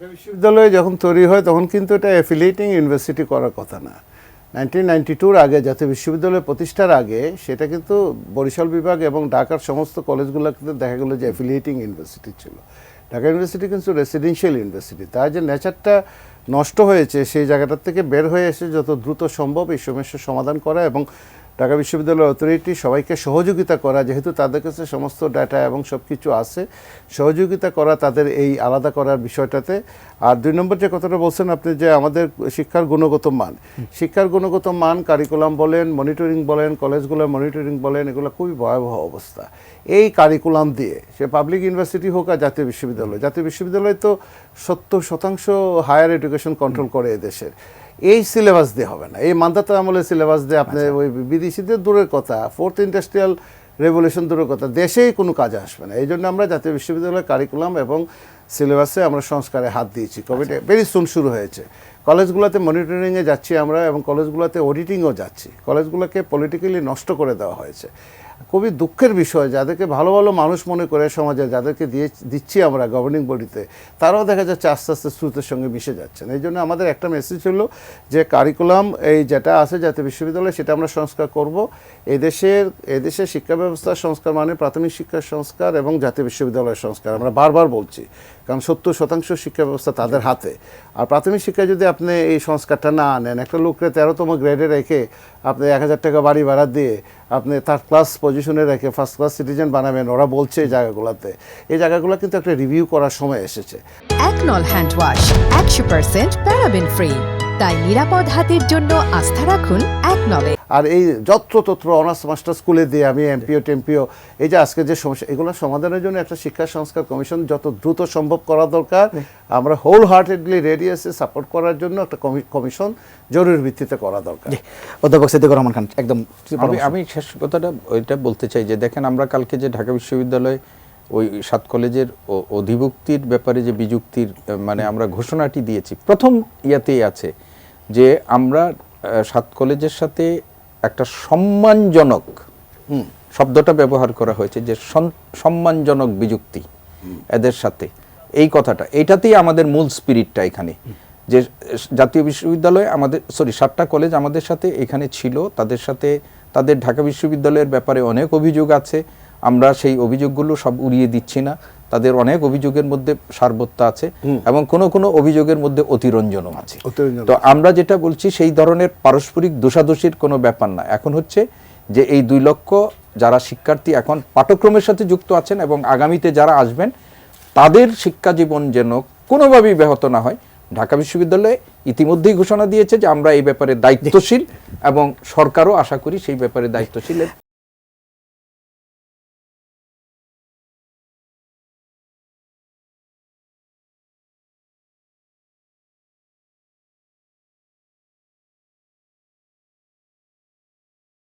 ঢাকা বিশ্ববিদ্যালয় যখন তৈরি হয় তখন কিন্তু এটা অ্যাফিলিয়েটিং ইউনিভার্সিটি করার কথা না। 1992 আগে জাতীয় বিশ্ববিদ্যালয় প্রতিষ্ঠার আগে সেটা কিন্তু বরিশাল বিভাগ এবং ঢাকার সমস্ত কলেজগুলোতে দেখা গেলো যে অ্যাফিলিয়েটিং ইউনিভার্সিটি ছিল। ঢাকা ইউনিভার্সিটি কিন্তু রেসিডেন্সিয়াল ইউনিভার্সিটি, তার যে নেচারটা নষ্ট হয়েছে সেই জায়গাটার থেকে বের হয়ে এসে যত দ্রুত সম্ভব এই সমস্যার সমাধান করা এবং ঢাকা বিশ্ববিদ্যালয় অথরিটি সবাইকে সহযোগিতা করা, যেহেতু তাদের কাছে সমস্ত ডাটা এবং সব কিছু আছে, সহযোগিতা করা তাদের এই আলাদা করার বিষয়টাতে। আর দুই নম্বর যে কথাটা বলছেন আপনি, যে আমাদের শিক্ষার গুণগত মান কারিকুলাম বলেন, মনিটরিং বলেন, কলেজগুলোর মনিটরিং বলেন, এগুলো খুবই ভয়াবহ অবস্থা। এই কারিকুলাম দিয়ে সে পাবলিক ইউনিভার্সিটি হোক আর জাতীয় বিশ্ববিদ্যালয় তো 70% হায়ার এডুকেশন কন্ট্রোল করে এদেশের। এই সিলেবাস দিয়ে হবে না, এই মান্ধাতা আমলের সিলেবাস দিয়ে আপনি ওই বিদেশিদের দূরের কথা, ফোর্থ ইন্ডাস্ট্রিয়াল রেভলিউশন দূরের কথা, দেশেই কোনো কাজে আসবে না। এই জন্য আমরা জাতীয় বিশ্ববিদ্যালয়ের কারিকুলাম এবং সিলেবাসে আমরা সংস্কারে হাত দিয়েছি। কোভিড ভেরি সুন শুরু হয়েছে। কলেজগুলোতে মনিটরিংয়ে যাচ্ছি আমরা এবং কলেজগুলোতে অডিটিংও যাচ্ছি। কলেজগুলোকে পলিটিক্যালি নষ্ট করে দেওয়া হয়েছে। খুবই দুঃখের বিষয়, যাদেরকে ভালো ভালো মানুষ মনে করে সমাজে, যাদেরকে দিচ্ছি আমরা গভর্নিং বডিতে, তারাও দেখা যাচ্ছে আস্তে আস্তে স্রোতের সঙ্গে মিশে যাচ্ছেন। এই জন্য আমাদের একটা মেসেজ হলো যে কারিকুলাম এই যেটা আছে জাতীয় বিশ্ববিদ্যালয়ে সেটা আমরা সংস্কার করব। এদেশের শিক্ষা ব্যবস্থার সংস্কার মানে প্রাথমিক শিক্ষার সংস্কার এবং জাতীয় বিশ্ববিদ্যালয়ের সংস্কার। আমরা বারবার বলছি, কারণ 70% শিক্ষা ব্যবস্থা তাদের হাতে। আর প্রাথমিক শিক্ষায় যদি আপনি এই সংস্কারটা না আনেন, একটা লোককে 13তম গ্রেডে রেখে আপনি 1000 টাকা বাড়ি ভাড়া দিয়ে আপনি থার্ড ক্লাস পজিশনে রেখে ফার্স্ট ক্লাস সিটিজেন বানাবেন, ওরা বলছে এই জায়গাগুলো কিন্তু একটা রিভিউ করার সময় এসেছে। একনল হ্যান্ড ওয়াশ 100% প্যারাবেন ফ্রি, তাই নিরাপদ হাতের জন্য আস্থা রাখুন একনলে। আর এই যত্রতত্র অনার্স মাস্টার স্কুলে দিয়ে আমি এমপিও টেমপিও, এই যে আজকে যে সমস্যা, এগুলো সমাধানের জন্য একটা শিক্ষা সংস্কার কমিশন যত দ্রুত সম্ভব করা দরকার। আমরা হোল হার্টেডলি রেডি আছি সাপোর্ট করার জন্য। একটা কমিশন জরুরি ভিত্তিতে করা দরকার। অধ্যাপক সিদ্দিকুর রহমান খান, একদম আমি শেষ কথাটা ওইটা বলতে চাই যে দেখেন, আমরা কালকে যে ঢাকা বিশ্ববিদ্যালয় ওই 7 কলেজের অধিভুক্তির ব্যাপারে যে বিযুক্তির মানে আমরা ঘোষণাটি দিয়েছি, প্রথম ইয়াতেই আছে যে আমরা 7 কলেজের সাথে একটা সম্মানজনক শব্দটা ব্যবহার করা হয়েছে, যে সম্মানজনক বিযুক্তি এদের সাথে, এই কথাটা, এইটাতেই আমাদের মূল স্পিরিটটা এখানে। যে জাতীয় বিশ্ববিদ্যালয় আমাদের 7টা কলেজ আমাদের সাথে এখানে ছিল, তাদের সাথে তাদের ঢাকা বিশ্ববিদ্যালয়ের ব্যাপারে অনেক অভিযোগ আছে। আমরা সেই অভিযোগগুলো সব উড়িয়ে দিচ্ছি না, তাদের অনেক অভিযোগের মধ্যে সারবত্তা আছে এবং কোনো অভিযোগের মধ্যে অতিরঞ্জনও আছে। তো আমরা যেটা বলছি সেই ধরনের পারস্পরিক দোষাদোষীর কোনো ব্যাপার না। এখন হচ্ছে যে এই 2 লক্ষ যারা শিক্ষার্থী এখন পাঠ্যক্রমের সাথে যুক্ত আছেন এবং আগামীতে যারা আসবেন, তাদের শিক্ষা জীবন যেন কোনোভাবেই ব্যাহত না হয়। ঢাকা বিশ্ববিদ্যালয় ইতিমধ্যেই ঘোষণা দিয়েছে যে আমরা এই ব্যাপারে দায়িত্বশীল এবং সরকারও আশা করি সেই ব্যাপারে দায়িত্বশীল।